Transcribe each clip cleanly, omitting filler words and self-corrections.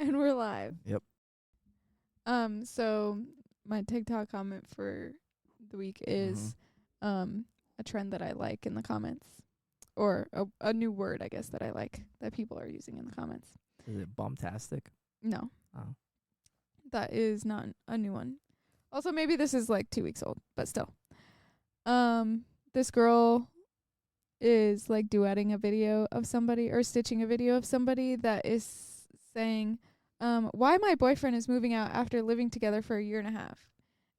And we're live. Yep. So my TikTok comment for the week is a trend that I like in the comments. Or a new word, I guess, that I like that people are using in the comments. Is it bombastic? No. Oh. That is not a new one. Also, maybe this is like 2 weeks old, but still. This girl is like duetting a video of somebody or stitching a video of somebody that is saying, why my boyfriend is moving out after living together for a year and a half.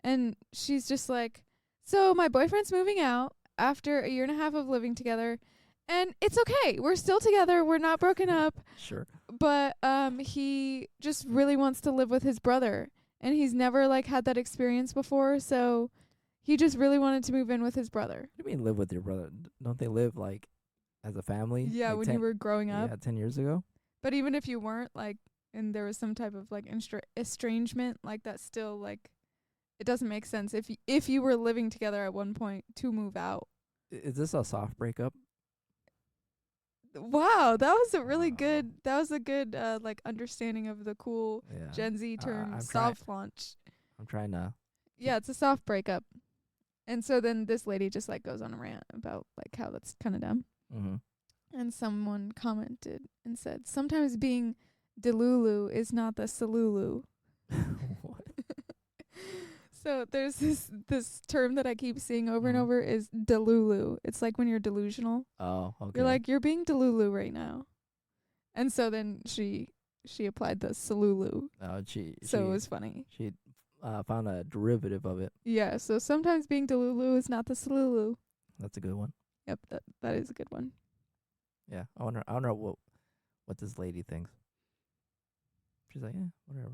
And she's just like, so my boyfriend's moving out after a year and a half of living together, and it's okay. We're still together. We're not broken up. Sure. But he just really wants to live with his brother, and he's never like had that experience before, so he just really wanted to move in with his brother. What do you mean live with your brother? Don't they live like as a family? Yeah, like when you were growing up. Yeah, 10 years ago. But even if you weren't, like, and there was some type of like estrangement, like that still like it doesn't make sense if you were living together at one point to move out. Is this a soft breakup? Wow, that was a really good like understanding of the cool Gen Z term soft launch. I'm trying to. Yeah, it's a soft breakup. And so then this lady just like goes on a rant about like how that's kind of dumb. Mm-hmm. And someone commented and said, sometimes being delulu is not the salulu. What? So there's this term that I keep seeing over and over is delulu. It's like when you're delusional. Oh, okay. You're like, you're being delulu right now. And so then she applied the salulu. Oh, so it was funny. She found a derivative of it. Yeah, so sometimes being delulu is not the salulu. That's a good one. Yep, that is a good one. Yeah, I wonder what this lady thinks. She's like, yeah, whatever.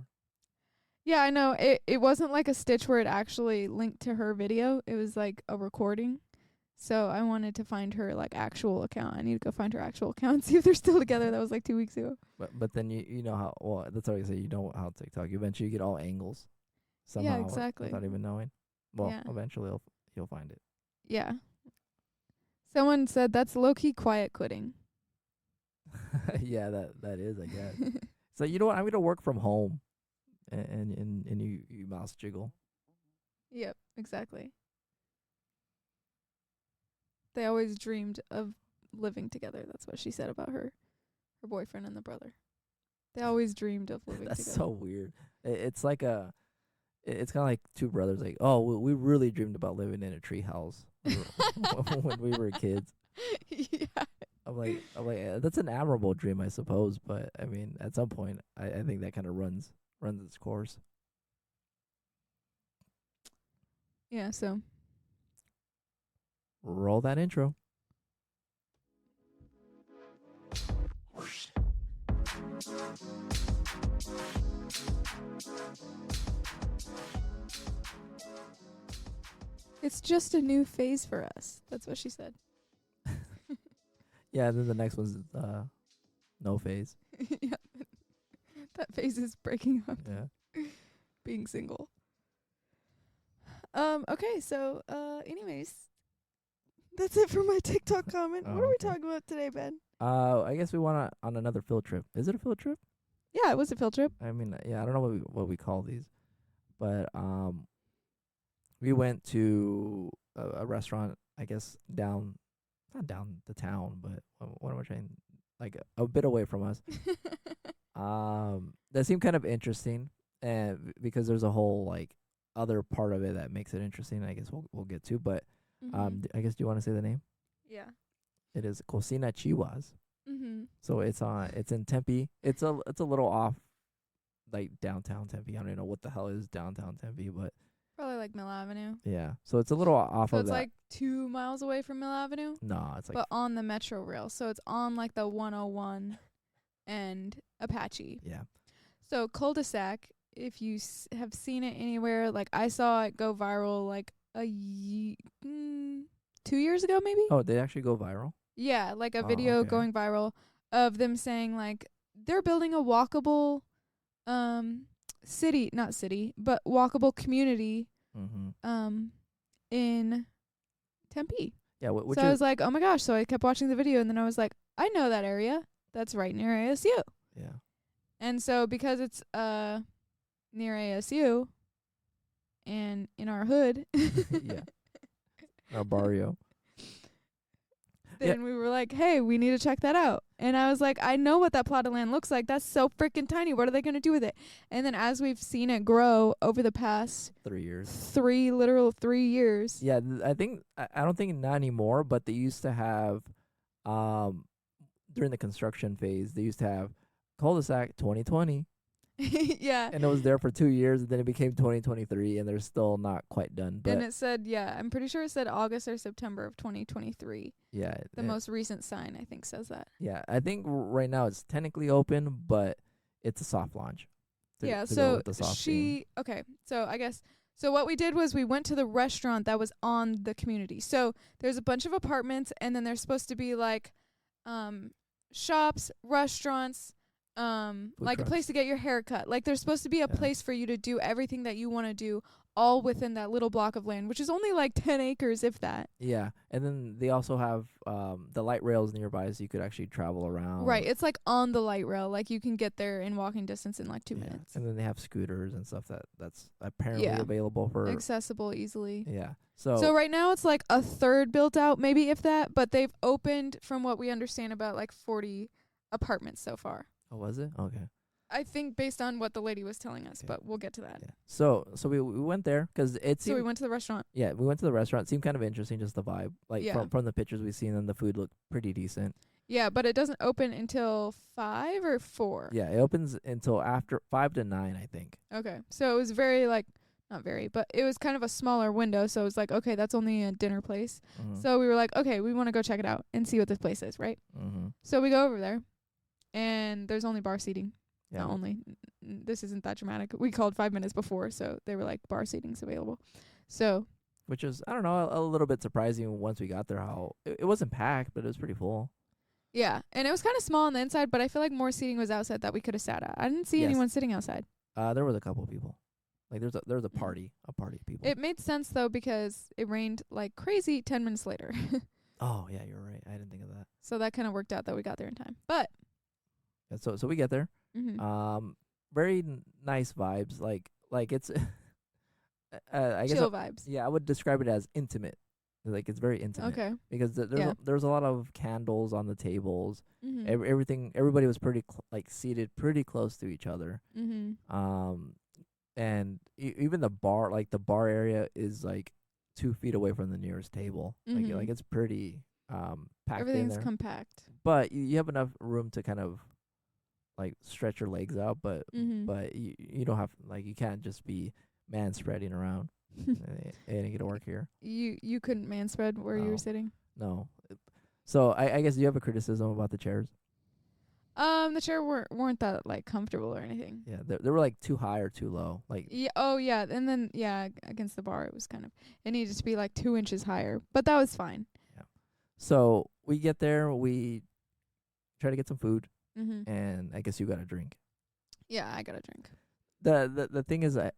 Yeah, I know. It wasn't like a stitch where it actually linked to her video. It was like a recording. So I wanted to find her like actual account. I need to go find her actual account and see if they're still together. That was like 2 weeks ago. But then you know how, well, that's what I say, you know how TikTok, eventually you get all angles somehow. Yeah, exactly. Without even knowing. Well, yeah. Eventually you'll find it. Yeah. Someone said that's low-key quiet quitting. Yeah, that is, I guess. So you know what? I'm gonna work from home, and you mouse jiggle. Yep, exactly. They always dreamed of living together. That's what she said about her boyfriend and the brother. They always dreamed of living That's together. so weird. It's like it's kind of like two brothers. Like, oh, we really dreamed about living in a tree house when we were kids. Yeah. I'm like, that's an admirable dream, I suppose. But I mean, at some point, I think that kind of runs its course. Yeah. So roll that intro. it's just a new phase for us. That's what she said. Yeah, and then the next one's no phase. Yeah. That phase is breaking up. Yeah. Being single. Okay, so anyways, that's it for my TikTok comment. Oh, what are we okay. talking about today, Ben? I guess we went on another field trip. Is it a field trip? Yeah, it was a field trip. I mean, yeah, I don't know what we call these, but we went to a restaurant, I guess not down the town, but what am I trying? Like a bit away from us. That seemed kind of interesting, and because there's a whole like other part of it that makes it interesting. I guess we'll get to, but I guess, do you want to say the name? Yeah. It is Cocina Chihuas. Mm-hmm. So it's in Tempe. It's a little off, like downtown Tempe. I don't even know what the hell is downtown Tempe, but Probably like Mill Avenue. yeah. So it's a little off So of it's that. like 2 miles away from Mill Avenue. No, it's like, but on the Metro Rail. So it's on like the 101 and Apache. yeah. So Culdesac, if you have seen it anywhere, like I saw it go viral like 2 years ago maybe. Oh, they actually go viral? Yeah, like a video going viral of them saying like they're building a walkable not city, but walkable community in Tempe. Yeah, so I was like, oh my gosh. So I kept watching the video, and then I was like, I know that area. That's right near ASU. Yeah. And so because it's near ASU and in our hood, Yeah. Our barrio. then we were like, hey, we need to check that out. And I was like, I know what that plot of land looks like. That's so freaking tiny. What are they going to do with it? And then as we've seen it grow over the past 3 years. 3 years. Yeah, I think I don't think not anymore, but they used to have during the construction phase, they used to have Culdesac 2020. Yeah. And it was there for 2 years, and then it became 2023, and they're still not quite done. But and it said, yeah, I'm pretty sure it said August or September of 2023. yeah, The most recent sign, I think, says that. yeah, I think right now it's technically open, but it's a soft launch. Yeah, to go so with the soft theme. okay, so I guess, so what we did was we went to the restaurant that was on the community. So there's a bunch of apartments, and then there's supposed to be like shops, restaurants, like trucks. a place to get your hair cut. Like there's supposed to be a Yeah. place for you to do everything that you want to do all within that little block of land, which is only like 10 acres, if that. Yeah, and then they also have the light rails nearby, so you could actually travel around. Right, it's like on the light rail. Like you can get there in walking distance in like 2 minutes. And then they have scooters and stuff that's apparently Yeah. available for. Accessible easily. Yeah. So right now it's like a third built out, maybe if that, but they've opened, from what we understand, about like 40 apartments so far. Oh, was it? Okay. I think based on what the lady was telling us, Okay. but we'll get to that. Yeah. So we went there because it So seemed. we went to the restaurant. Yeah, we went to the restaurant. It seemed kind of interesting, just the vibe. Like Yeah. from the pictures we've seen, and the food looked pretty decent. Yeah, but it doesn't open until 5 or 4. Yeah, it opens until after 5 to 9, I think. Okay. So it was very like, not very, but it was kind of a smaller window. So it was like, okay, that's only a dinner place. Mm-hmm. So we were like, okay, we want to go check it out and see what this place is, right? Mm-hmm. So we go over there, and there's only bar seating. Yeah. Not only, this isn't that dramatic. We called 5 minutes before, so they were like, bar seating's available. So Which is, I don't know, a little bit surprising once we got there. How it wasn't packed, but it was pretty full. yeah, and it was kind of small on the inside, but I feel like more seating was outside that we could have sat at. I didn't see Yes. anyone sitting outside. There was a couple of people. Like there was a party of people. It made sense though because it rained like crazy 10 minutes later. Oh yeah, you're right. I didn't think of that. So that kind of worked out that we got there in time. But Yeah, so we get there. Very nice vibes. Like it's. I guess chill vibes. yeah, I would describe it as intimate. Like it's very intimate. Okay. Because there's a lot of candles on the tables. Mhm. Everybody was pretty seated pretty close to each other. Mhm. And even the bar area is like 2 feet away from the nearest table. Mhm. Like it's pretty packed in Everything's there. compact. But you have enough room to kind of like stretch your legs out, but Mhm. you don't have you can't just be man spreading around. It ain't gonna work here. You couldn't man spread where you No. were sitting. No. So I guess you have a criticism about the chairs. The chair weren't that like comfortable or anything. Yeah, they were like too high or too low. Like Yeah. Oh yeah. And then against the bar, it was it needed to be like 2 inches higher, but that was fine. yeah. So we get there, we try to get some food, Mhm. and I guess you got a drink. Yeah, I got a drink. The thing is, I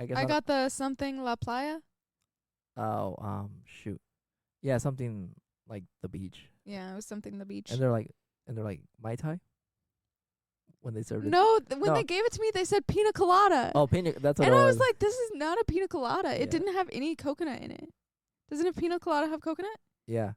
guess I got the something La Playa. shoot, yeah, something like the beach, Yeah, it was something the beach. and they're like Mai Tai when they served it. No, when No. they gave it to me, they said pina colada. Oh, pina. That's what and it I was. was like, this is not a pina colada. Yeah. It didn't have any coconut in it. Doesn't a pina colada have coconut? Yeah,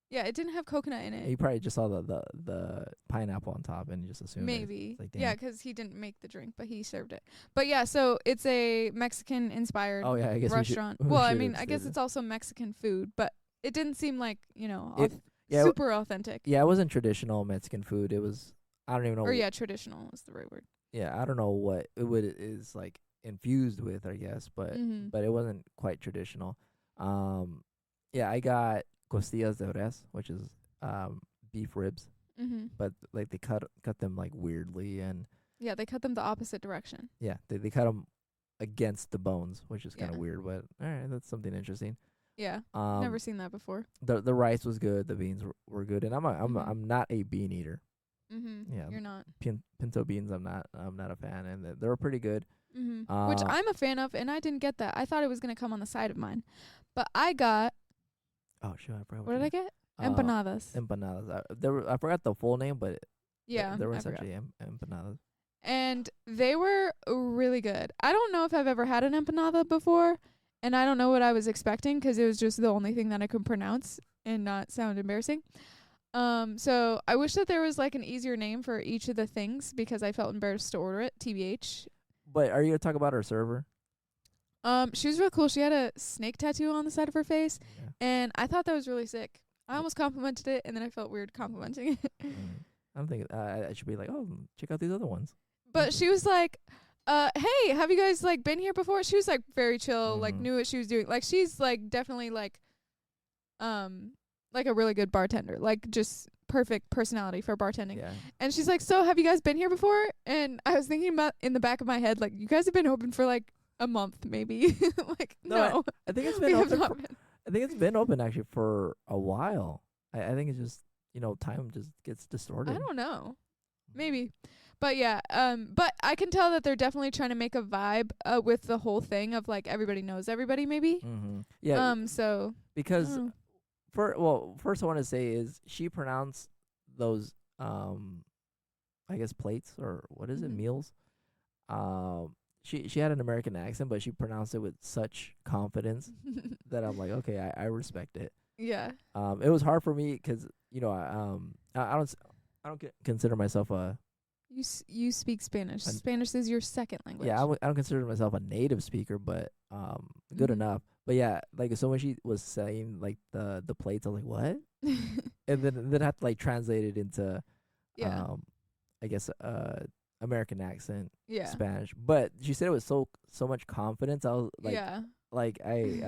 Yeah, it didn't have coconut in it. you probably just saw the pineapple on top and you just assumed. Maybe. It's like, Yeah, damn. 'cause he didn't make the drink, but he served it. But yeah, so it's a Mexican-inspired Oh yeah, I guess restaurant. we Well, I should mean, have I guess stated. it's also Mexican food, but it didn't seem like, Yeah, super authentic. Yeah, it wasn't traditional Mexican food. It was, I don't even know. Or yeah, traditional is the right word. Yeah, I don't know what it is like infused with, I guess, but Mhm. it wasn't quite traditional. Yeah, I got costillas de res, which is beef ribs, Mhm. but like they cut them like weirdly, and Yeah, they cut them the opposite direction. yeah, they cut them against the bones, which is kind of Yeah. weird, but all right, that's something interesting. Yeah. Um, Never seen that before. the rice was good, the beans were good, and Mhm. I'm not a bean eater. Mhm. Yeah. You're not. Pinto beans, I'm not a fan, and they were pretty good. Mhm. Uh, Which I'm a fan of, and I didn't get that. I thought it was gonna come on the side of mine, but I got. Oh sure, I forgot. What did I get? Empanadas. Empanadas. I forgot the full name, but Yeah, they were I forgot. essentially empanadas. and they were really good. I don't know if I've ever had an empanada before, and I don't know what I was expecting 'cause it was just the only thing that I could pronounce and not sound embarrassing. So I wish that there was like an easier name for each of the things because I felt embarrassed to order it, TBH. But are you gonna talk about our server? She was real cool. She had a snake tattoo on the side of her face, Yeah. and I thought that was really sick. I almost complimented it, and then I felt weird complimenting it. I'm thinking I should be like, oh, check out these other ones. But she was like, hey, have you guys like been here before? She was like very chill, like Mhm. knew what she was doing. Like she's like definitely like a really good bartender. Like just perfect personality for bartending. Yeah. And she's like, so have you guys been here before? And I was thinking about in the back of my head, like, you guys have been open for like a month maybe. Like no. I think it's We been have open. not been. I think it's been open actually for a while. I think it's just time just gets distorted. I don't know. Maybe. But yeah, but I can tell that they're definitely trying to make a vibe with the whole thing of like everybody knows everybody maybe. Yeah. So Because first I want to say is she pronounced those I guess plates or what is it, Mhm. meals. She had an American accent, but she pronounced it with such confidence that I'm like, okay, I respect it. Yeah. It was hard for me 'cause I don't consider myself a You speak Spanish. An- Spanish is your second language. yeah, I don't consider myself a native speaker, but good Mhm. enough. But yeah, like so when she was saying like the plates, I was like, what? And then I had to like translate it into Yeah. I guess American accent Yeah. Spanish. But she said it with so much confidence. I was like Yeah. I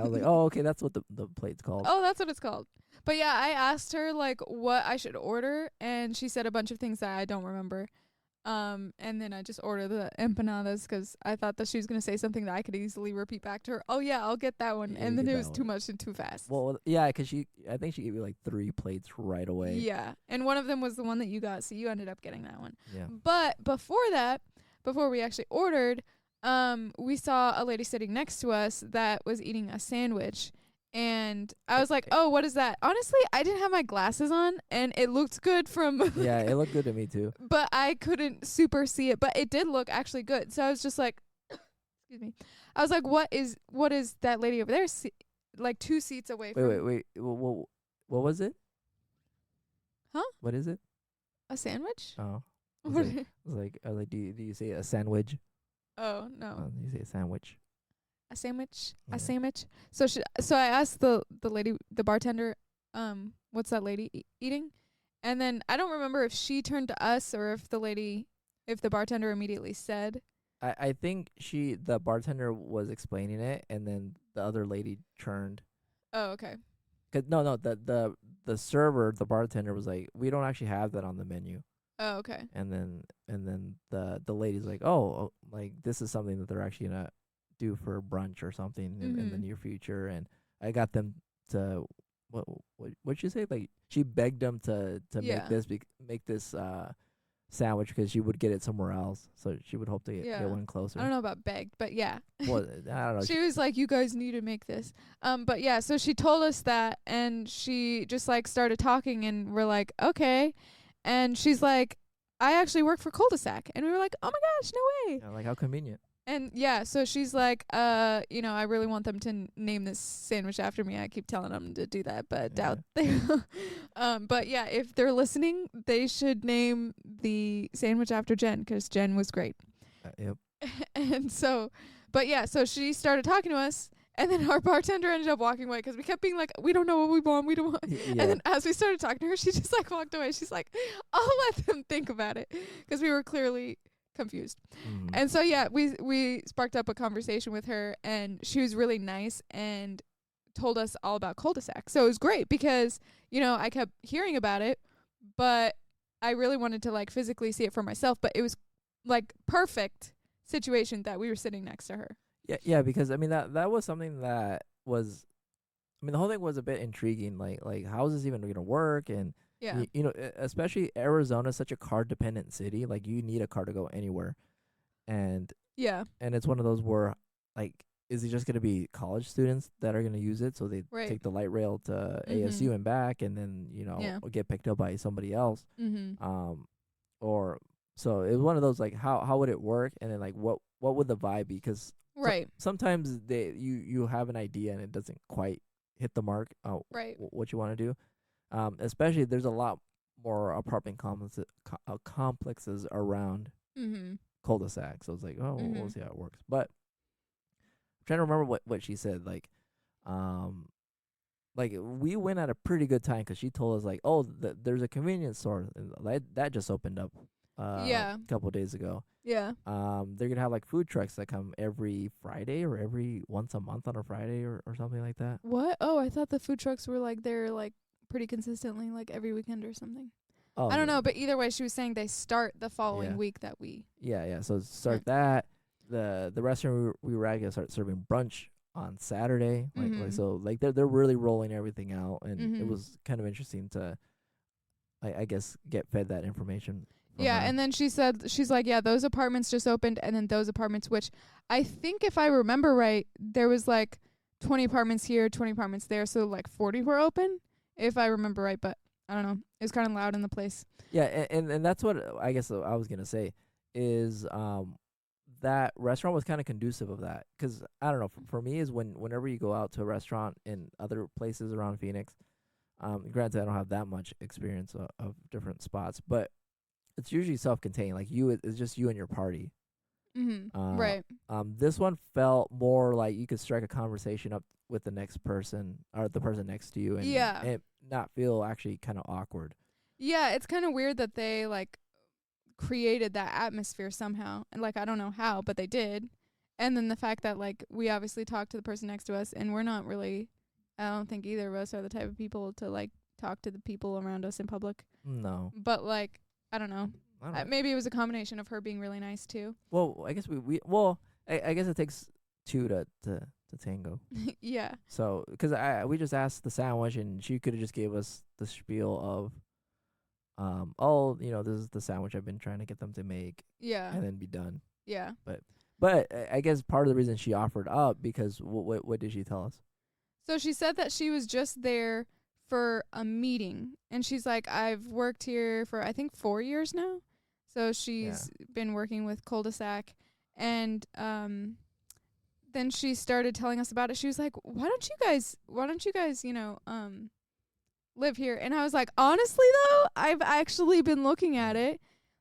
was like, oh, okay, that's what the plate's called. Oh, that's what it's called. But yeah, I asked her like what I should order, and she said a bunch of things that I don't remember. And then I just ordered the empanadas 'cause I thought that she was gonna say something that I could easily repeat back to her. Oh yeah, I'll get that one. Yeah, And you then get it that was one. too much and too fast. Well, yeah, 'cause I think she gave you like 3 plates right away. Yeah, and one of them was the one that you got, so you ended up getting that one. Yeah. But before that, before we actually ordered, we saw a lady sitting next to us that was eating a sandwich. And I was like, oh, what is that? Honestly, I didn't have my glasses on, and it looked good from... Yeah, it looked good to me too. But I couldn't super see it. But it did look actually good. So I was just like... excuse me. I was like, what is that lady over there? Like 2 seats away from... Wait. What was it? Huh? What is it? A sandwich? Oh. I What was like, do you say a sandwich? Oh, no. You say a sandwich. A sandwich? Yeah. A sandwich? So I asked the lady, the bartender, what's that lady eating? And then I don't remember if she turned to us or if the bartender immediately said. I think the bartender was explaining it, and then the other lady turned. Oh, okay. 'Cause the server, the bartender was like, we don't actually have that on the menu. Oh, okay. And then the lady's like, oh, like this is something that they're actually gonna do for brunch or something in the near future. And I got them to what'd you say? Like she begged them to Yeah. make this sandwich because she would get it somewhere else, so she would hope to get one closer. I don't know about begged, but yeah. Well, I don't know. She was like, you guys need to make this. But yeah, so she told us that, and she just like started talking, and we're like, okay. And she's like, I actually work for Culdesac. And we were like, oh my gosh, no way. Yeah, like how convenient. And yeah, so she's like, I really want them to name this sandwich after me. I keep telling them to do that, but doubt they will. But yeah, if they're listening, they should name the sandwich after Jen, 'cause Jen was great. Yep. And so, but yeah, so she started talking to us, and then our bartender ended up walking away 'cause we kept being like, we don't know what we want, we don't want. Yeah. And then as we started talking to her, she just like walked away. She's like, I'll let them think about it, 'cause we were clearly confused. Mhm. And so yeah, we sparked up a conversation with her, and she was really nice and told us all about Culdesac. So it was great because, I kept hearing about it, but I really wanted to like physically see it for myself, but it was like perfect situation that we were sitting next to her. Yeah, because I mean that was something that was, I mean the whole thing was a bit intriguing. Like how is this even gonna work? And Yeah. especially Arizona is such a car dependent city. Like you need a car to go anywhere, and Yeah. it's one of those where like is it just gonna be college students that are gonna use it? So they Right. take the light rail to Mhm. ASU and back, and then Yeah. get picked up by somebody else. Mhm. Or So it was one of those like how would it work, and then like what would the vibe be? Because Right. sometimes you have an idea and it doesn't quite hit the mark. Right. What you want to do. Especially there's a lot more apartment complexes around Mhm. Culdesac. So it's like, oh, we'll Mhm. see how it works. But I'm trying to remember what she said. Um, like we went at a pretty good time because she told us like, oh, there's a convenience store and that just opened up Yeah. a couple of days ago. Yeah. They're gonna have like food trucks that come every Friday or every once a month on a Friday or something like that. What? Oh, I thought the food trucks were like there like pretty consistently, like every weekend or something. Oh, I don't know, but either way, she was saying they start the following yeah, week that we. yeah. So start went. that. The restaurant we were at gonna start serving brunch on Saturday. Mhm. So like they're really rolling everything out, and it Mhm. was kind of interesting to I guess get fed that information from Yeah, her. and then she said she's like, yeah, those apartments just opened, and then those apartments, which I think if I remember right, there was like 20 apartments here, 20 apartments there, so like 40 were open, if I remember right. But I don't know, it was kind of loud in the place. Yeah, and that's what I guess I was gonna say is that restaurant was kind of conducive of that because I don't know for me is whenever you go out to a restaurant in other places around Phoenix, granted I don't have that much experience of different spots, but it's usually self-contained. Like it's just you and your party. Mhm. Uh, Right. this one felt more like you could strike a conversation up with the next person or the person next to you, Yeah. and not feel actually kind of awkward. Yeah, it's kind of weird that they like created that atmosphere somehow. And like I don't know how, but they did. And then the fact that like we obviously talked to the person next to us and we're not really I don't think either of us are the type of people to like talk to the people around us in public. No, But like I don't know. I don't know. Maybe it was a combination of her being really nice too. Well, I guess I guess it takes two to tango. Yeah. So, because we just asked the sandwich, and she could have just gave us the spiel of, oh, this is the sandwich I've been trying to get them to make, Yeah. and then be done. Yeah. But I guess part of the reason she offered up because what did she tell us? So she said that she was just there for a meeting. And she's like, I've worked here for, I think, 4 years now. So she's been working with Culdesac. And then she started telling us about it. She was like, why don't you guys, live here? And I was like, honestly, though, I've actually been looking at it.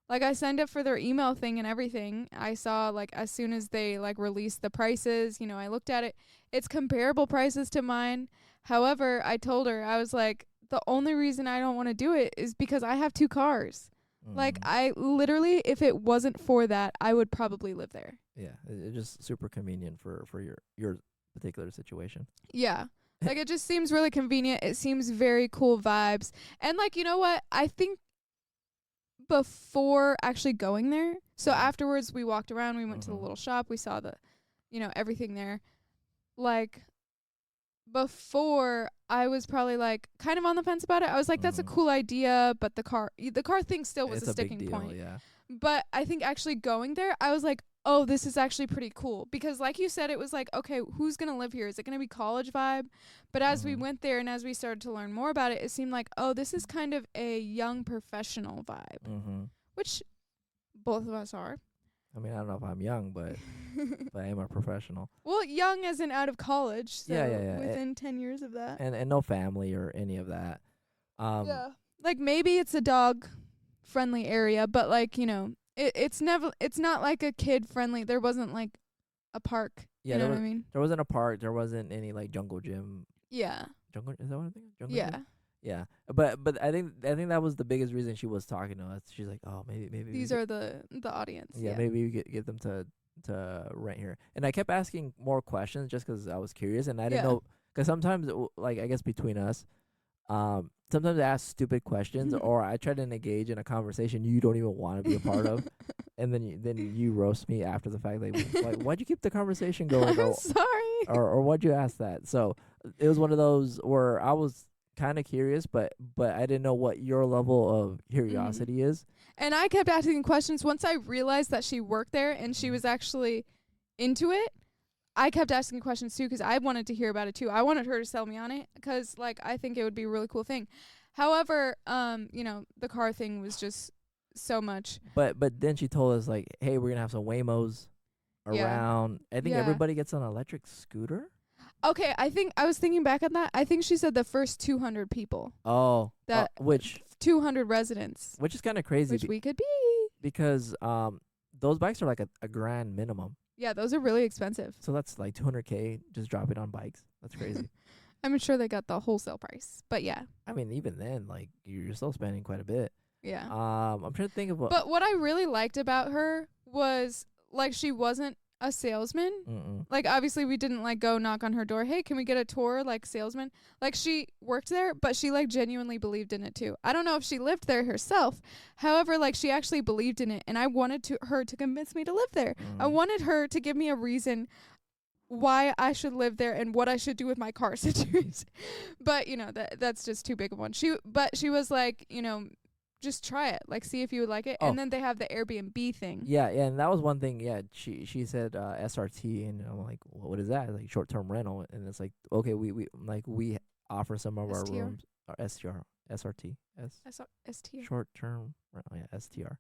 Like, I signed up for their email thing and everything. I saw, like, as soon as they, like, released the prices, I looked at it. It's comparable prices to mine. However, I told her, I was like, the only reason I don't want to do it is because I have 2 cars. Like, I literally, if it wasn't for that, I would probably live there. Yeah, it's just super convenient for your particular situation. Yeah. Like, it just seems really convenient. It seems very cool vibes. And, like, you know what? I think before actually going there. So afterwards we walked around, we went to the little shop, we saw the everything there. Like before I was probably like kind of on the fence about it. I was like that's a cool idea, but the car thing still was It's a a big sticking deal, point. yeah. But I think actually going there, I was like, "Oh, this is actually pretty cool." Because like you said, it was like, "Okay, who's going to live here? Is it going to be college vibe?" But as we went there and as we started to learn more about it, it seemed like, "Oh, this is kind of a young professional vibe." Which both of us are. I mean, I don't know if I'm young, but I am a professional. Well, young as in out of college. So Yeah. within 10 years of that. And no family or any of that. Yeah. Like maybe it's a dog friendly area, but like, it's not like a kid friendly. There wasn't like a park. Yeah, you know what I mean? There wasn't a park. There wasn't any like jungle gym. Yeah. Jungle is that what I think? Jungle Yeah. gym? Yeah, but I think that was the biggest reason she was talking to us. She's like, oh, maybe these are the audience. Yeah, maybe we get them to rent here. And I kept asking more questions just 'cause I was curious, and I didn't know, 'cause sometimes like I guess between us, sometimes I ask stupid questions or I try to engage in a conversation you don't even want to be a part of, and then you roast me after the fact, like why'd you keep the conversation going? I'm sorry. Or why'd you ask that? So it was one of those where I was kind of curious, but I didn't know what your level of curiosity is. And I kept asking questions. Once I realized that she worked there and she was actually into it, I kept asking questions too because I wanted to hear about it too. I wanted her to sell me on it because like I think it would be a really cool thing. However, the car thing was just so much. But then she told us like, hey, we're gonna have some Waymos Yeah. around. I think Yeah. everybody gets an electric scooter. Okay, I think I was thinking back on that. I think she said the first 200 people, Oh, that which 200 residents, is kind of crazy which we could be. because those bikes are like a grand minimum. Yeah, those are really expensive. So that's like 200K just dropping on bikes. That's crazy. I'm sure they got the wholesale price, but yeah, I mean, even then, like you're still spending quite a bit. yeah. I'm trying to think of what. But what I really liked about her was like she wasn't a salesman. Mm-mm. Like obviously we didn't like go knock on her door, hey, can we get a tour, like salesman. Like she worked there, but she like genuinely believed in it too. I don't know if she lived there herself, however, like she actually believed in it, and I wanted her to convince me to live there. I wanted her to give me a reason why I should live there and what I should do with my car situation. But you know, that's just too big of one. She was like, you know, just try it, like see if you would like it. And then they have the Airbnb thing. Yeah, and that was one thing. Yeah, she said SRT, and I'm like, well, what is that? Like short-term rental, and it's like, okay, we offer some of our STR? rooms or SRT, STR. short-term rental, yeah, STR.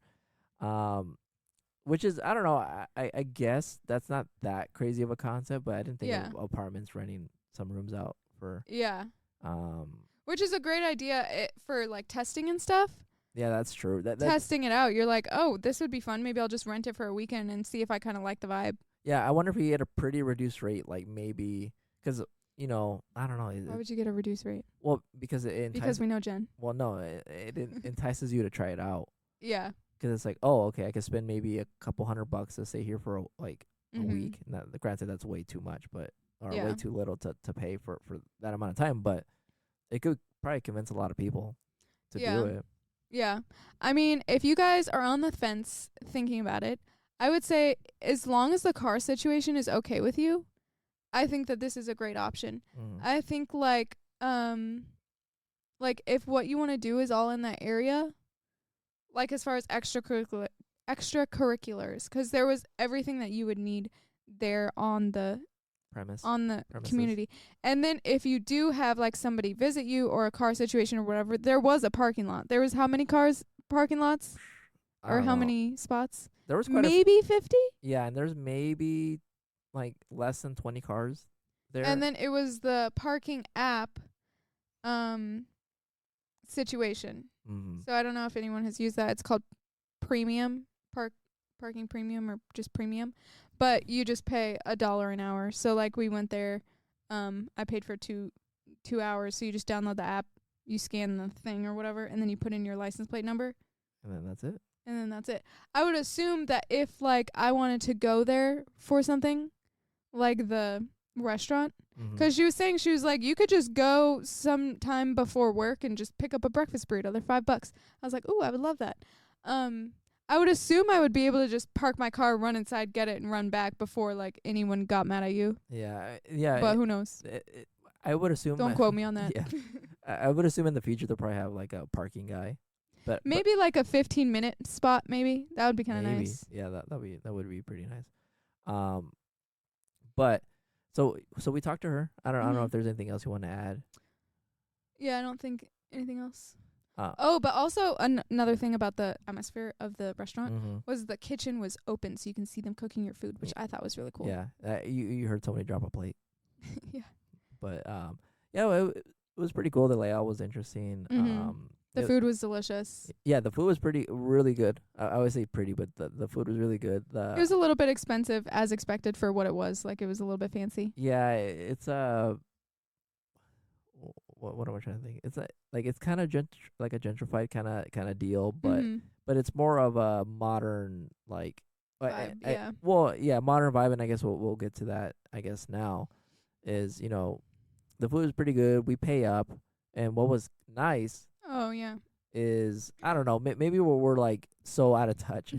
Which is, I don't know, I guess that's not that crazy of a concept, but I didn't think of apartments renting some rooms out for. Yeah. Um. Which is a great idea for like testing and stuff. Yeah, that's true. Testing it out. You're like, oh, this would be fun. Maybe I'll just rent it for a weekend and see if I kind of like the vibe. Yeah, I wonder if he had a pretty reduced rate, like maybe, because, you know, I don't know. Why would you get a reduced rate? Well, because it entices. Because we know Jen. Well, no, it entices you to try it out. Yeah. Because it's like, oh, okay, I could spend maybe a couple $100 to stay here for a week. Now, granted, that's way too much, or way too little to pay for that amount of time. But it could probably convince a lot of people to do it. Yeah. I mean, if you guys are on the fence thinking about it, I would say as long as the car situation is okay with you, I think that this is a great option. I think like if what you want to do is all in that area, like as far as extracurriculars, 'cause there was everything that you would need there on the premises. Community. And then if you do have like somebody visit you or a car situation or whatever, there was a parking lot. There was how many parking lots? Or how many spots? There was quite maybe 50? Yeah, and there's maybe like less than 20 cars there. And then it was the parking app situation. So I don't know if anyone has used that. It's called Premium, Parking Premium, or just Premium. But you just pay $1 an hour. So like we went there, I paid for two hours. So you just download the app, you scan the thing or whatever, and then you put in your license plate number. And then that's it. I would assume that if like I wanted to go there for something, like the restaurant, 'cause she was saying, she was like, you could just go sometime before work and just pick up a breakfast burrito. They're $5. I was like, ooh, I would love that. I would assume I would be able to just park my car, run inside, get it, and run back before like anyone got mad at you. Yeah. But who knows? I would assume. Don't quote me on that. Yeah. I would assume in the future they'll probably have like a parking guy. But maybe like a 15-minute spot. Maybe that would be kind of nice. Yeah, that would be pretty nice. But so we talked to her. I don't know if there's anything else you want to add. Yeah, I don't think anything else. But also another thing about the atmosphere of the restaurant was the kitchen was open, so you can see them cooking your food, which I thought was really cool. Yeah, you heard somebody drop a plate. Yeah. But it was pretty cool. The layout was interesting. The food was delicious. Yeah, the food was really good. I always say pretty, but the food was really good. It was a little bit expensive, as expected for what it was. Like it was a little bit fancy. Yeah, it's what am I trying to think? It's like it's kind of like a gentrified kind of deal, but it's more of a modern like vibe, modern vibe, and I guess we'll get to that. I guess now is the food is pretty good. We pay up, and what was nice. Oh yeah. Is I don't know, maybe we're like so out of touch.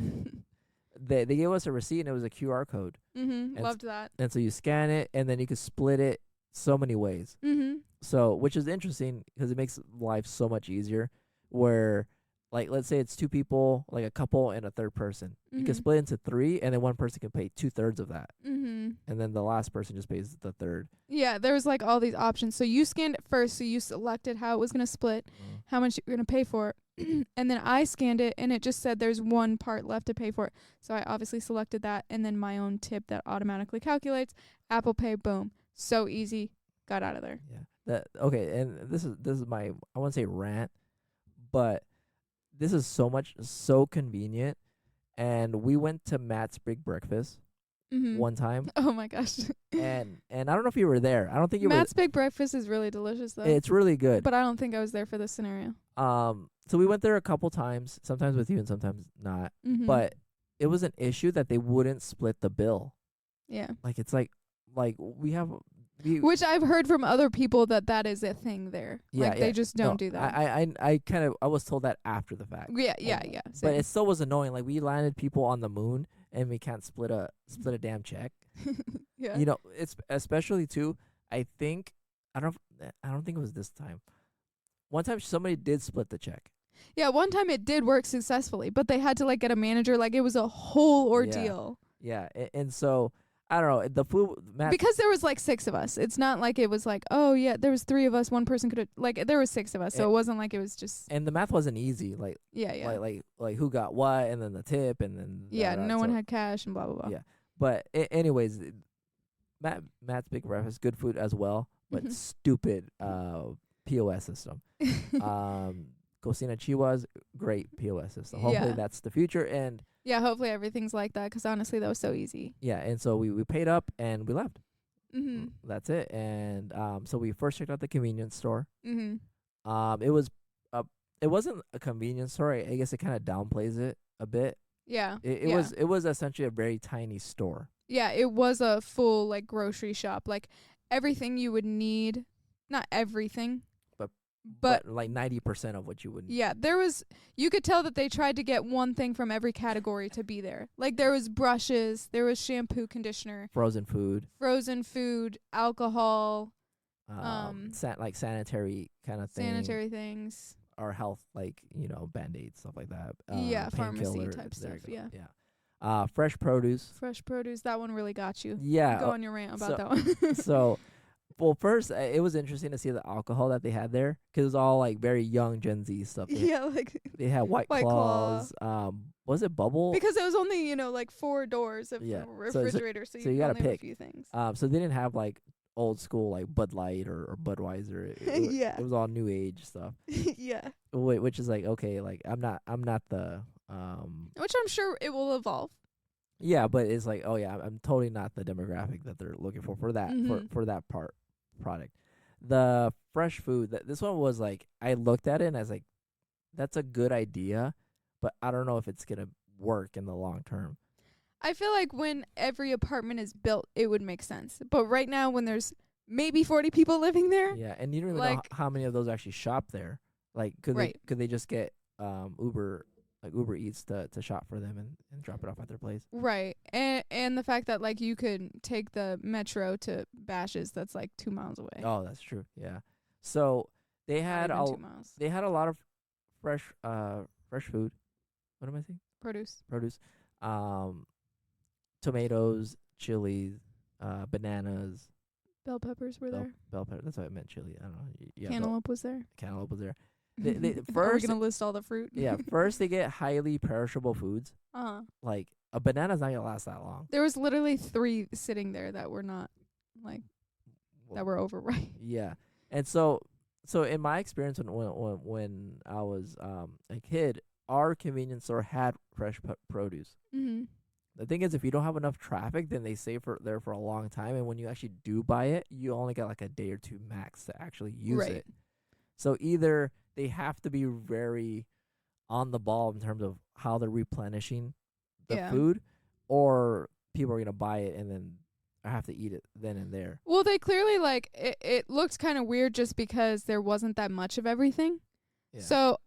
They gave us a receipt and it was a QR code. Loved that. And so you scan it and then you can split it so many ways. So, which is interesting because it makes life so much easier. Where, like, let's say it's two people, like a couple and a third person. You can split into 3, and then one person can pay 2/3 of that. And then the last person just pays the third. Yeah, there was like all these options. So you scanned it first, so you selected how it was gonna split, how much you were gonna pay for it, And then I scanned it, and it just said there's one part left to pay for it. So I obviously selected that, and then my own tip that automatically calculates. Apple Pay, boom. So easy. Got out of there. Yeah. Okay, and this is my, I won't say rant, but this is so convenient. And we went to Matt's Big Breakfast one time, Oh my gosh. and I don't know if you were there. I don't think you were. Matt's Big Breakfast is really delicious, though. It's really good. But I don't think I was there for this scenario. So we went there a couple times, sometimes with you and sometimes not. Mm-hmm. But it was an issue that they wouldn't split the bill. Yeah. Like it's like we have. Which I've heard from other people that is a thing there. Yeah, like they just don't do that. I was told that after the fact. Yeah. But Same. it still was annoying. Like we landed people on the moon and we can't split a damn check. Yeah. You know, it's especially too. I don't think it was this time. One time somebody did split the check. Yeah, one time it did work successfully, but they had to like get a manager. Like it was a whole ordeal. Yeah, and so I don't know the food. Because there was like 6 of us. It's not like it was like, oh yeah, there was 3 of us. One person could have, like, there was 6 of us, so it wasn't like it was just. And the math wasn't easy. Like yeah. Like who got what, and then the tip, and then no one had cash and blah blah blah. Yeah, but anyways, Matt's Big Breakfast, good food as well, but stupid POS system. Cocina Chihuahua's great POS system. Hopefully that's the future. And yeah, hopefully everything's like that, 'cause honestly that was so easy. Yeah, and so we paid up and we left. Mm-hmm. That's it. And so we first checked out the convenience store. Mm-hmm. It wasn't a convenience store. I guess it kind of downplays it a bit. Yeah. It was essentially a very tiny store. Yeah, it was a full like grocery shop. Like everything you would need, not everything, but like 90% of what you would need. Yeah, you could tell that they tried to get one thing from every category to be there. Like there was brushes, there was shampoo, conditioner, frozen food, alcohol, like sanitary kind of thing. Sanitary things. Or health, like, Band-Aids, stuff like that. Yeah, pharmacy type stuff, yeah. Yeah. Fresh produce. That one really got you. Yeah. Go on your rant about that one. So, well, first, it was interesting to see the alcohol that they had there, 'cause it was all, like, very young Gen Z stuff. Yeah, like... They had White Claws. Was it Bubble? Because it was only, like, 4 doors of refrigerator, so you gotta pick a few things. So they didn't have, like, old school, like, Bud Light or Budweiser. It was all new age stuff. Yeah. Which is, like, okay, like, I'm not the... Which I'm sure it will evolve. Yeah, but it's like, oh yeah, I'm totally not the demographic that they're looking for that for that product. The fresh food, this one was like, I looked at it and I was like, that's a good idea, but I don't know if it's gonna work in the long term. I feel like when every apartment is built, it would make sense. But right now, when there's maybe 40 people living there, yeah, and you don't even know how many of those actually shop there. Like, could they just get Uber Eats to shop for them and drop it off at their place? Right. And the fact that, like, you could take the metro to Bash's, that's like 2 miles away. Oh, that's true. Yeah. So they had 2 miles. They had a lot of fresh food. What am I saying? Produce. Tomatoes, chilies, bananas. Bell peppers were there. Bell pepper. That's why I meant chili. I don't know. Yeah, Cantaloupe was there. Cantaloupe was there. They first, are we gonna list all the fruit? Yeah. First, they get highly perishable foods. Like a banana's not gonna last that long. There was literally 3 sitting there that were not that were overripe. Yeah, and so in my experience when I was a kid, our convenience store had fresh produce. Mm-hmm. The thing is, if you don't have enough traffic, then they stay there for a long time, and when you actually do buy it, you only get like a day or 2 max to actually use it. So either they have to be very on the ball in terms of how they're replenishing the food, or people are going to buy it and then have to eat it then and there. Well, they clearly, like, it looked kind of weird just because there wasn't that much of everything. Yeah. So,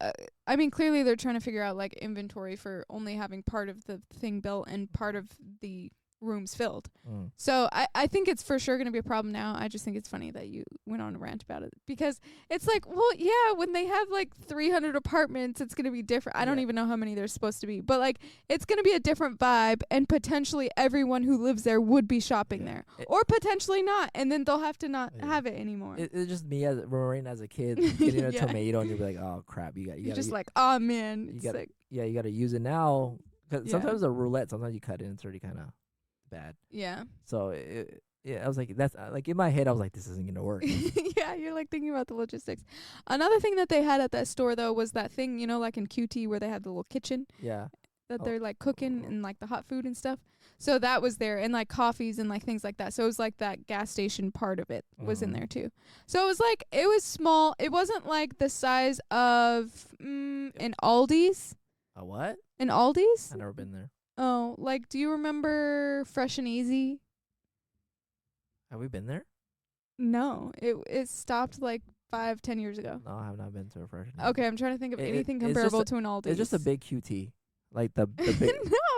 I mean, clearly they're trying to figure out, like, inventory for only having part of the thing built and part of the rooms filled. Mm. So I think it's for sure going to be a problem now. I just think it's funny that you went on a rant about it, because it's like, well, yeah, when they have like 300 apartments, it's going to be different. I don't even know how many there's supposed to be, but like it's going to be a different vibe, and potentially everyone who lives there would be shopping there, or potentially not, and then they'll have to not have it anymore. It's just me as remembering as a kid getting a tomato, and you'll be like, oh crap, you're just like, oh man, you got to use it now, because sometimes a roulette, sometimes you cut it and it's already kind of bad. Yeah. So I was like, that's like in my head, I was like, this isn't gonna work. Yeah, you're like thinking about the logistics. Another thing that they had at that store though was that thing, you know, like in QT where they had the little kitchen. Yeah. That they're like cooking and like the hot food and stuff. So that was there, and like coffees and like things like that. So it was like that gas station part of it was in there too. So it was like, it was small. It wasn't like the size of an Aldi's. A what? An Aldi's? I've never been there. Oh, like, do you remember Fresh and Easy? Have we been there? No, it stopped like 5-10 years ago. No, I have not been to a Fresh and Easy. Okay, I'm trying to think of anything comparable to an Aldi's. It's just a big QT. Like the big.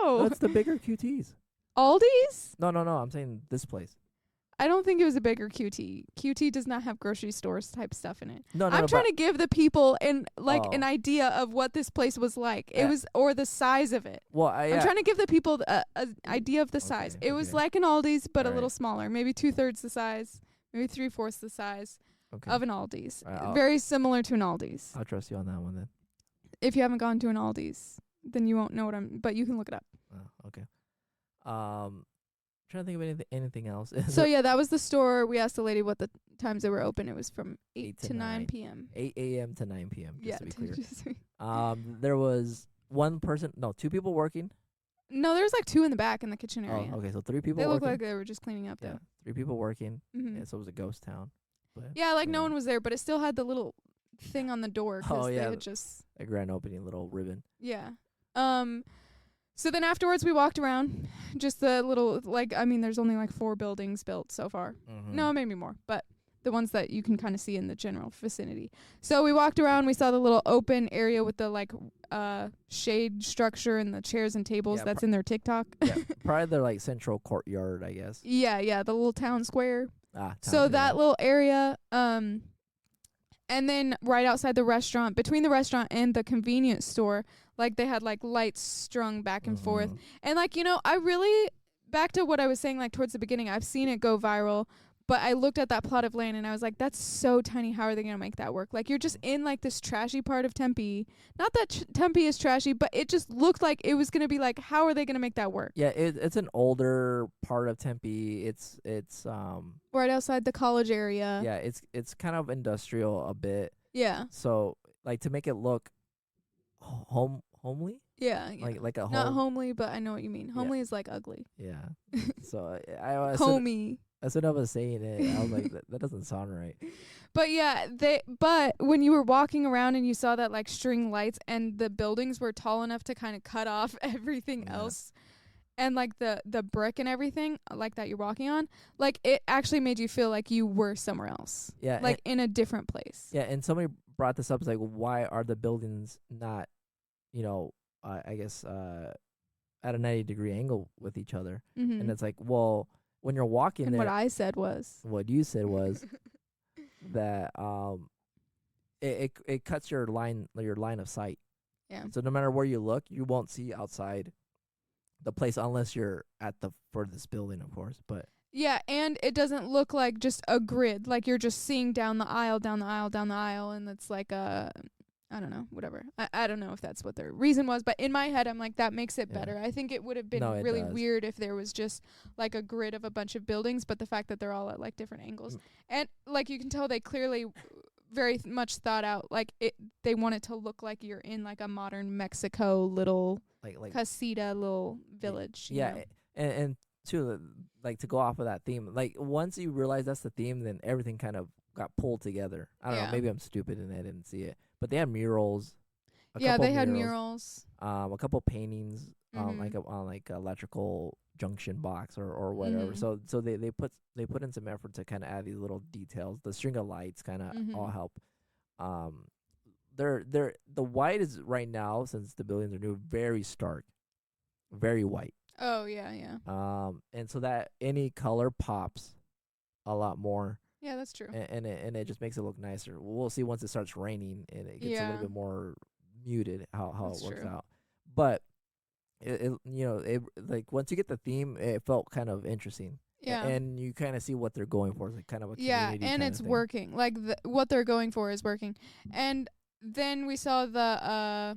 No, it's the bigger QTs. Aldi's? No. I'm saying this place. I don't think it was a bigger QT. QT does not have grocery stores type stuff in it. No, I'm trying to give the people an idea of what this place was like. It was, or the size of it. Well, I'm trying to give the people an idea of the size. It was like an Aldi's, but a little smaller. Maybe 2/3 the size, maybe 3/4 the size of an Aldi's. Very similar to an Aldi's. I'll trust you on that one then. If you haven't gone to an Aldi's, then you won't know but you can look it up. Oh, okay. Trying to think of anything else. So yeah, that was the store. We asked the lady what the times they were open. It was from 8 to 9 p.m. 8 a.m. to 9 p.m. Just to be clear. There was two people working. No, there was like 2 in the back in the kitchen area. Oh, okay, so 3 people. They working. looked like they were just cleaning up though. 3 people working. Mm-hmm. Yeah, so it was a ghost town. But yeah, like no one was there, but it still had the little thing on the door. They had just a grand opening little ribbon. Yeah. So then afterwards we walked around, just the little, like, I mean, there's only like 4 buildings built so far. Mm-hmm. No, maybe more, but the ones that you can kind of see in the general vicinity. So we walked around, we saw the little open area with the like shade structure and the chairs and tables that's in their TikTok. Yeah, probably their like central courtyard, I guess. Yeah, the little town square. So that little area, and then right outside the restaurant, between the restaurant and the convenience store, like they had like lights strung back and forth. And like, you know, I really, back to what I was saying like towards the beginning, I've seen it go viral, but I looked at that plot of land and I was like, that's so tiny. How are they going to make that work? Like you're just in like this trashy part of Tempe. Not that Tempe is trashy, but it just looked like it was going to be like, how are they going to make that work? Yeah, it's an older part of Tempe. It's right outside the college area. Yeah, it's kind of industrial a bit. Yeah. So like to make it look homely. Yeah. Like a home. Not homely, but I know what you mean. Homely is like ugly. Yeah. So I homey. As soon as I was saying it, I was like, that doesn't sound right. But yeah, but when you were walking around and you saw that like string lights and the buildings were tall enough to kind of cut off everything else, and like the brick and everything like that you're walking on, like it actually made you feel like you were somewhere else. Yeah. Like in a different place. Yeah, and somebody brought this up. It's like, why are the buildings not, you know, I guess at a 90-degree angle with each other? Mm-hmm. And it's like, well, when you're walking and there, what I said was, what you said was that it cuts your line of sight. Yeah. So no matter where you look, you won't see outside the place unless you're at the furthest building, of course. But yeah, and it doesn't look like just a grid, like you're just seeing down the aisle, and it's like I don't know, whatever. I don't know if that's what their reason was, but in my head, I'm like, that makes it better. I think it would have been really weird if there was just like a grid of a bunch of buildings, but the fact that they're all at like different angles. And like you can tell they clearly very much thought out, like they want it to look like you're in like a modern Mexico little like casita little village. Yeah, and too, like to go off of that theme, like once you realize that's the theme, then everything kind of got pulled together. I don't know, maybe I'm stupid and I didn't see it. But they had murals. They had murals. A couple paintings on like electrical junction box or whatever. So they put in some effort to kind of add these little details. The string of lights kind of all help. The white is right now, since the buildings are new, very stark, very white. Oh yeah, yeah. And so that any color pops a lot more, Yeah, that's true. and it just makes it look nicer. We'll see once it starts raining and it gets a little Yeah, bit more muted how it that's works true. out. But it like once you get the theme, it felt kind of interesting. Yeah. And you kind of see what they're going for. It's like kind of a Yeah, community and kind it's of thing. working. Like what they're going for is working. And then we saw the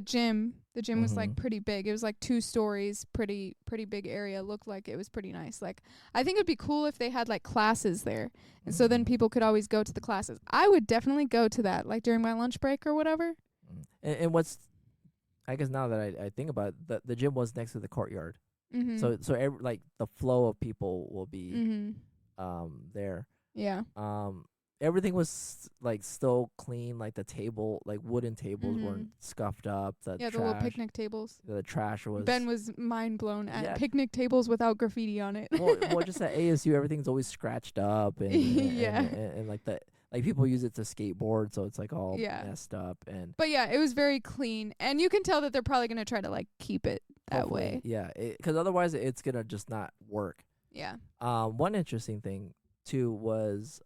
gym. The gym was like Mhm. pretty big. It was like 2 stories, pretty big area. Looked like it was pretty nice. Like I think it'd be cool if they had like classes there. And so then Mhm. people could always go to the classes. I would definitely go to that like during my lunch break or whatever. And what's, I guess now that I think about it, the gym was next to the courtyard. Mhm. So like the flow of people will be Mhm. there. Yeah. Everything was like still clean, like the table, like wooden tables weren't Mhm. scuffed up. Yeah, the little picnic tables. The trash was Ben was mind blown at yeah. picnic tables without graffiti on it. Well, just at ASU, everything's always scratched up, Yeah. and like the like people use it to skateboard, so it's like all Yeah. messed up, and But yeah, it was very clean, and you can tell that they're probably gonna try to like keep it that hopefully, way. yeah, because otherwise it's gonna just not work. Yeah. One interesting thing too was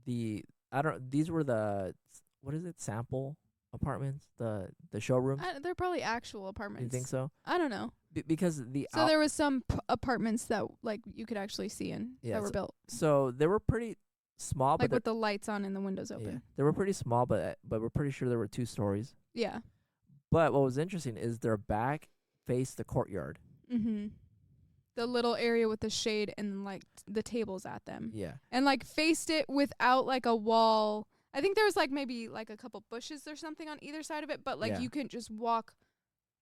the I don't these were the what is it, sample apartments, the showrooms. They're probably actual You apartments. think so? I don't know. Because the So there was some apartments that like you could actually see in Yeah, that were built so they were pretty small, like but with the lights on and the windows yeah, open. they were pretty small, but we're pretty sure there were 2 stories. Yeah. But what was interesting is their back faced the courtyard. Mhm. The little area with the shade and like the tables at them. Yeah. And like faced it without like a wall. I think there was like maybe like a couple bushes or something on either side of it, but like Yeah. you can just walk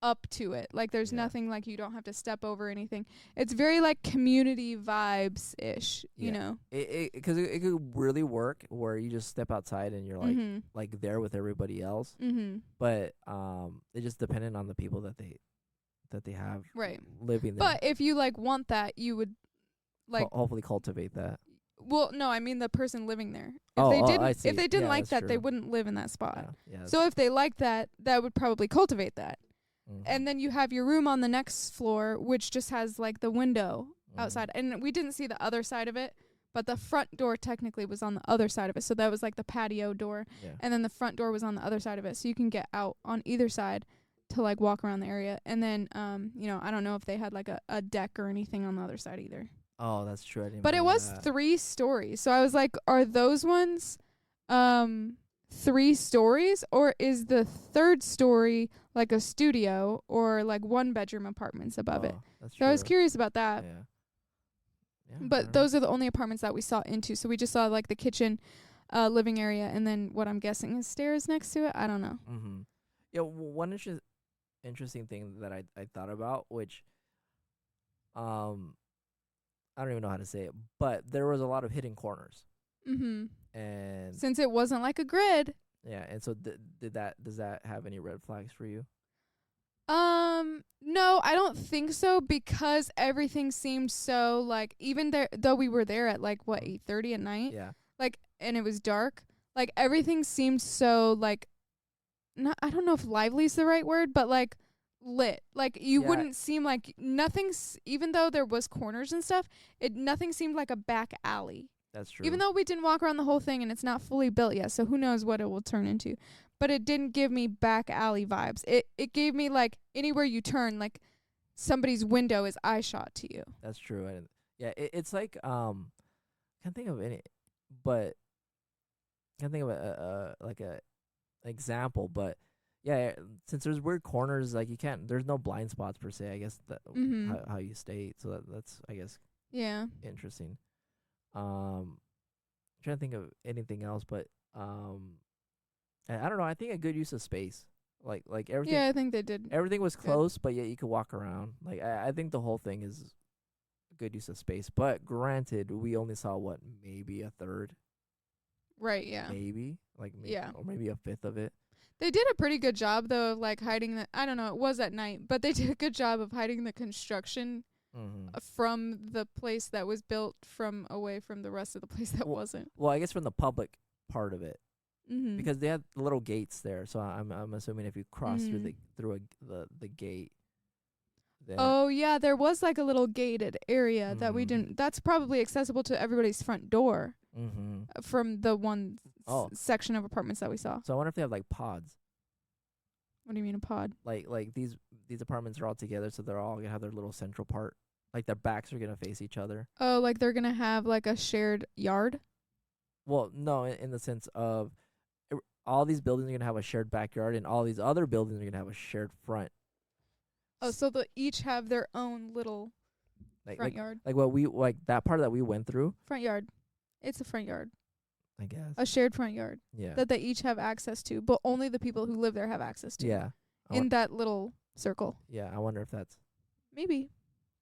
up to it. Like there's Yeah. nothing like you don't have to step over anything. It's very like community vibes ish, Yeah. you know. Because it could really work where you just step outside and you're like there with everybody else. Mhm. But it just depended on the people that they have Right. living there. But if you like want that, you would like hopefully cultivate that. well, no, I mean the person living there. If Oh, they I didn't see. if they didn't Yeah, like that's that, they true. wouldn't live in that spot. Yeah. So if they liked that, that would probably cultivate that. Mhm. And then you have your room on the next floor, which just has like the window Mhm. outside. And we didn't see the other side of it, but the front door technically was on the other side of it. So that was like the patio door. Yeah. And then the front door was on the other side of it. So you can get out on either side to like walk around the area. And then, I don't know if they had like a deck or anything on the other side either. Oh, that's true. I didn't But it know was that. 3 stories. So I was like, are those ones 3 stories, or is the third story like a studio or like 1-bedroom apartments above it? That's So I was true. curious about that. Yeah. Yeah, But those are the only apartments that we saw into. So we just saw like the kitchen, living area, and then what I'm guessing is stairs next to it. I don't know. Mhm. Yeah, one interesting thing that I thought about, which I don't even know how to say it, but there was a lot of hidden corners, Mhm. and Since it wasn't like a grid. yeah, and so does that have any red flags for you? No, I don't think so, because everything seemed so like, even there though we were there at like what 8:30 at night, Yeah. like, and it was dark, like everything seemed so like, not, I don't know if lively is the right word, but like lit. Like you Yeah. wouldn't seem like nothing's, even though there was corners and stuff, nothing seemed like a back alley. That's true. Even though we didn't walk around the whole thing and it's not fully built yet, so who knows what it will turn into. But it didn't give me back alley vibes. It gave me like anywhere you turn, like somebody's window is eye shot to you. That's true. And yeah, it's like can't think of any, but can't think of a like a example, but yeah, since there's weird corners, like you can't, there's no blind spots per se, I guess, that Mhm. how you stay, so that's I guess Yeah. interesting. Trying to think of anything else, but I don't know, I think a good use of space, like everything. Yeah, I think they did. Everything was good. close, but yet you could walk around. Like I think the whole thing is a good use of space. But granted, we only saw what, maybe a third, Right, yeah. maybe like Yeah. or maybe a fifth of it. They did a pretty good job though of like hiding the, I don't know, it was at night, but they did a good job of hiding the construction Mm-hmm. from the place that was built from away from the rest of the place that wasn't. Well, I guess from the public part of it, Mhm. because they had little gates there. So I'm assuming if you cross Mhm. through the gate. Then Oh yeah, there was like a little gated area that we Mhm. didn't. That's probably accessible to everybody's front door Mhm. from the one Oh, section of apartments that we saw. so I wonder if they have like pods. What do you mean a pod? Like these apartments are all together, so they're all gonna have their little central part. Like their backs are gonna face each other. Oh, like they're gonna have like a shared yard. Well, no, in the sense of all these buildings are gonna have a shared backyard, and all these other buildings are gonna have a shared front. Oh, so they each have their own little Like front like yard. like what we like that part that we went through. Front yard. It's a front yard. I guess. A shared front yard Yeah. that they each have access to, but only the people who live there have access to. Yeah. In that little circle. Yeah. I wonder if that's. Maybe.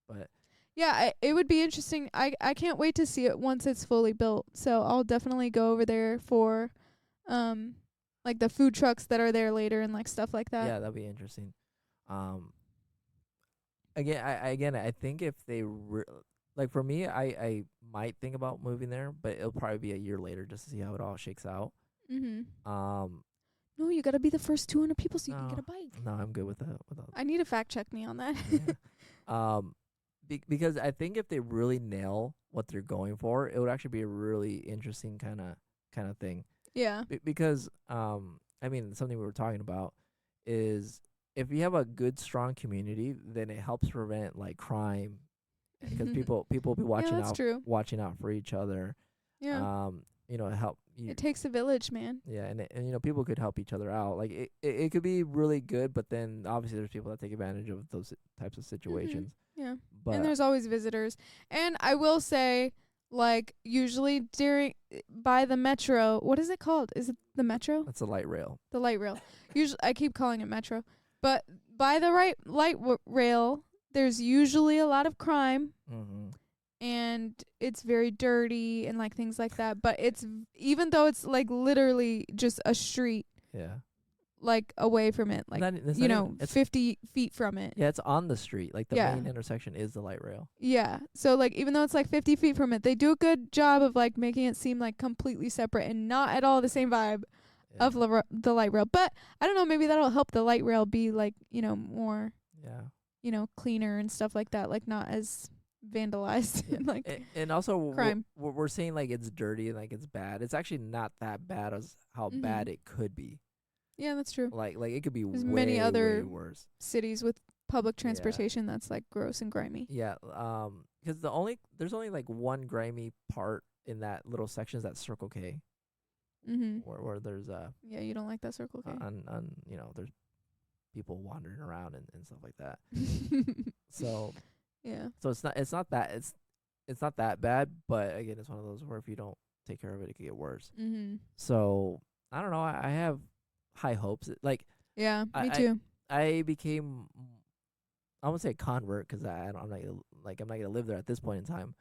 But Yeah, it would be interesting. I can't wait to see it once it's fully built. So I'll definitely go over there for like the food trucks that are there later and like stuff like that. yeah, that'd be interesting. Again, I think if they like for me, I might think about moving there, but it'll probably be a year later just to see how it all shakes out. Mhm. Um, No, you got to be the first 200 people so you can No. get a bike. no, I'm good with that. I need to fact check me on that. Yeah. Because I think if they really nail what they're going for, it would actually be a really interesting kind of thing. Yeah. Because I mean, something we were talking about is if you have a good, strong community, then it helps prevent like crime because people will be Yeah, that's true. watching out for each other. Yeah. Help you. It takes a village, man. Yeah, and people could help each other out. Like it could be really good, but then obviously there's people that take advantage of those types of situations. Yeah. But And there's always visitors. And I will say, like, usually by the metro, what is it called? Is it the metro? that's a light rail. The light rail. Usually, I keep calling it metro. But by the rail, there's usually a lot of crime. Mm-hmm. And it's very dirty and like things like that. But even though it's like literally just a street, Yeah. like away from it, like, It's not even- it's 50 feet from it. Yeah, it's on the street. Like the Yeah. main intersection is the light rail. Yeah. So like even though it's like 50 feet from it, they do a good job of like making it seem like completely separate and not at all the same vibe Yeah. of the light rail. But I don't know, maybe that'll help the light rail be like, more, Yeah. cleaner and stuff like that, like not as vandalized Yeah. and like And also crime. we're saying like it's dirty and like it's bad. It's actually not that bad as how Mhm. bad it could be. Yeah, that's true. Like it could be There's way, many other way worse. Cities with public transportation that's like gross and grimy. Yeah. 'Cause there's only like one grimy part in that little section is that Circle K Mhm. where there's Yeah, you don't like that Circle K. on there's people wandering around and stuff like that. So Yeah. So it's not that bad, but again, it's one of those where if you don't take care of it, it could get worse. Mhm. So I don't know. I have high hopes. Like Yeah, me I- too. I became, I won't say a convert because I'm not gonna live there at this point in time,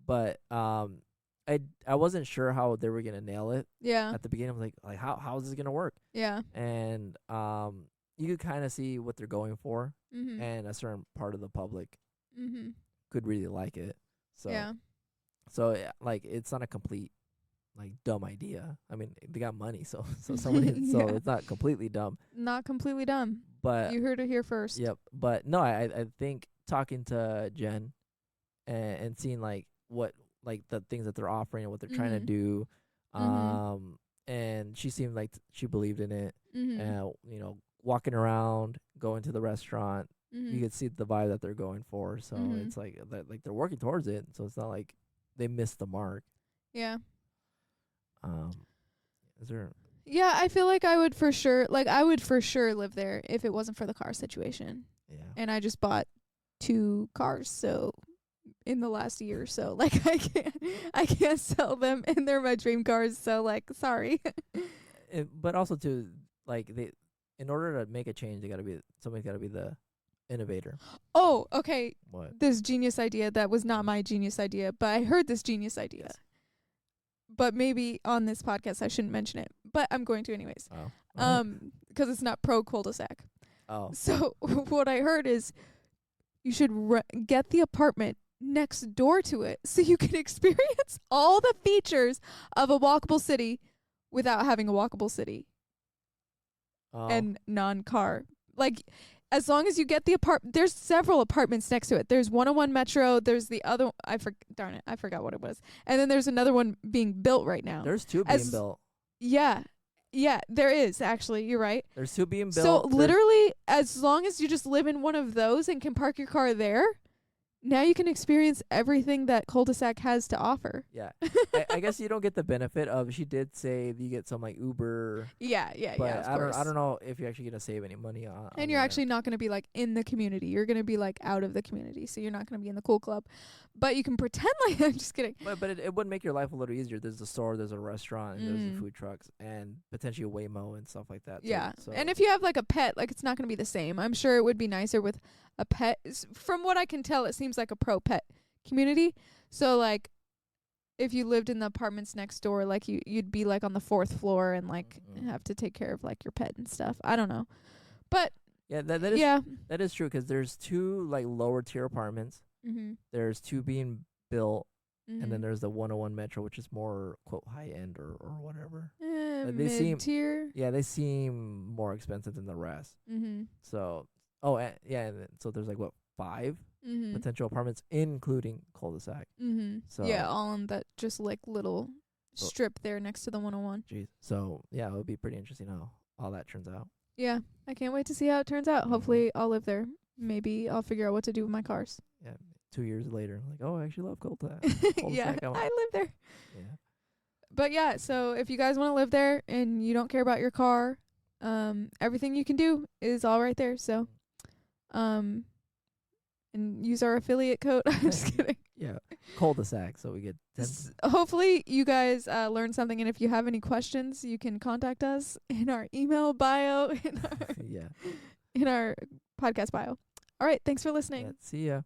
but I wasn't sure how they were gonna nail it Yeah. at the beginning. I was like how is this gonna work? Yeah. And you could kind of see what they're going for, Mhm. and a certain part of the public Mhm. could really like it. So Yeah. So like it's not a complete like dumb idea. I mean they got money, so somebody so Yeah. it's not completely dumb. Not completely dumb. But You heard it here first. yep. But no, I think talking to Jen and seeing like what like the things that they're offering and what they're trying to Mhm. do, Mhm. and she seemed like she believed in it. Mhm. And walking around, going to the restaurant, you Mhm. could see the vibe that they're going for. So Mhm. it's like they're working towards it. So it's not like they missed the mark. Yeah. Is there? Yeah, I feel like I would for sure live there if it wasn't for the car situation. Yeah. And I just bought 2 cars, so in the last year or so, like I can't sell them and they're my dream cars, so like sorry. But also too, like in order to make a change, somebody's got to be the innovator. Oh, okay. What? This genius idea that was not my genius idea, but I heard this genius idea. Yes. But maybe on this podcast I shouldn't mention it, but I'm going to anyways. Oh. 'Cause it's not pro Culdesac. Oh. So what I heard is you should get the apartment next door to it so you can experience all the features of a walkable city without having a walkable city Oh. and non-car. Like as long as you get the there's several apartments next to it. There's 101 Metro. There's the other. Darn it, I forgot what it was. And then there's another one being built right now. There's two being built. Yeah, there is actually. You're right. There's two being built. So literally, as long as you just live in one of those and can park your car there, now you can experience everything that Culdesac has to offer. Yeah. I guess you don't get the benefit of, she did say that you get some like Uber. Yeah, but of course. I don't know if you're actually going to save any money on and you're actually not going to be like in the community. You're going to be like out of the community. So you're not going to be in the cool club. But you can pretend like, I'm just kidding. But it would make your life a little easier. There's a store, there's a restaurant, and there's the food trucks, and potentially a Waymo and stuff like that. Yeah. So. And if you have like a pet, like it's not going to be the same. I'm sure it would be nicer with a pet. From what I can tell, it seems like a pro pet community. So like if you lived in the apartments next door, like you'd be like on the 4th floor and like have to take care of like your pet and stuff. I don't know. But yeah, that is true, because there's 2 like lower tier apartments. There's 2 being built, and then there's the 101 Metro, which is more quote high end or whatever. Mid tier. Yeah, they seem more expensive than the rest. So so there's like what, 5 potential apartments, including Culdesac. So yeah, all in that just like little strip there next to the 101. Jeez. So yeah, it would be pretty interesting how all that turns out. Yeah, I can't wait to see how it turns out. Hopefully I'll live there. Maybe I'll figure out what to do with my cars. Yeah, 2 years later, like, oh, I actually love Culdesac. Yeah, I live there. Yeah. But yeah, so if you guys want to live there and you don't care about your car, everything you can do is all right there. So, and use our affiliate code. I'm just kidding. Yeah, Culdesac, so we get 10. Hopefully you guys learned something, and if you have any questions, you can contact us in our email bio in our podcast bio. All right, thanks for listening. Yeah, see ya.